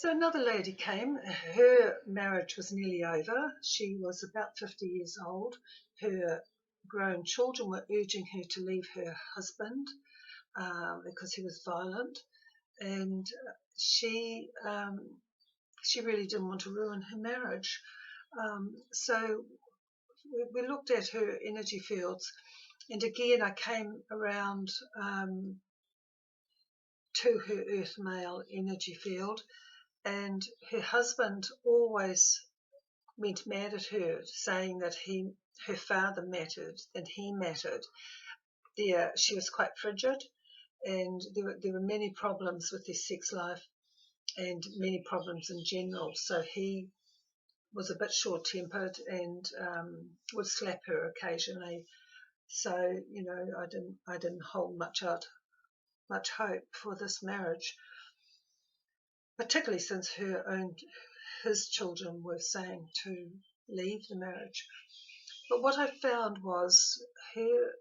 So another lady came. Her marriage was nearly over. She was about 50 years old. Her grown children were urging her to leave her husband because he was violent, and she really didn't want to ruin her marriage. So we looked at her energy fields, and again I came around to her earth male energy field, and her husband always went mad at her, saying that her father mattered and he mattered. She was quite frigid, and there were many problems with his sex life and many problems in general. So he was a bit short-tempered and would slap her occasionally. So I didn't hold much hope for this marriage, particularly since his children were saying to leave the marriage. But what I found was her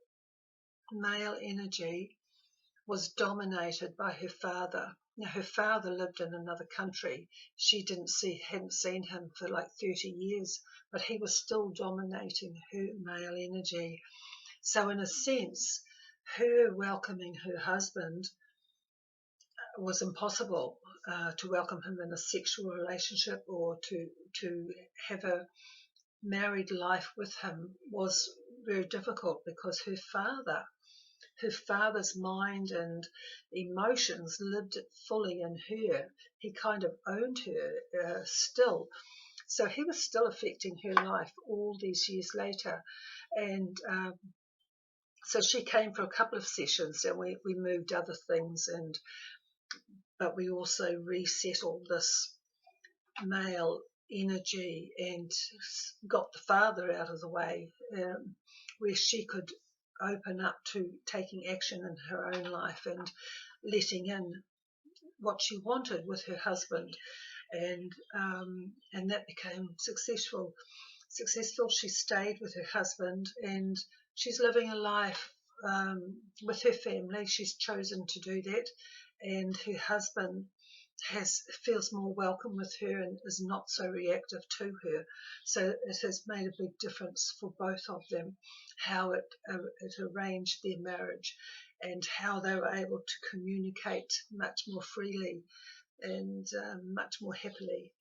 male energy was dominated by her father. Now, her father lived in another country. She hadn't seen him for like 30 years, but he was still dominating her male energy. So in a sense, her welcoming her husband was impossible. To welcome him in a sexual relationship or to have a married life with him was very difficult, because her father's mind and emotions lived it fully in her. He kind of owned her still. So he was still affecting her life all these years later. And so she came for a couple of sessions, and we moved other things, but we also resettled this male energy and got the father out of the way, where she could open up to taking action in her own life and letting in what she wanted with her husband, and that became successful. She stayed with her husband, and she's living a life with her family. She's chosen to do that, and her husband feels more welcome with her and is not so reactive to her. So it has made a big difference for both of them, how it arranged their marriage and how they were able to communicate much more freely and much more happily.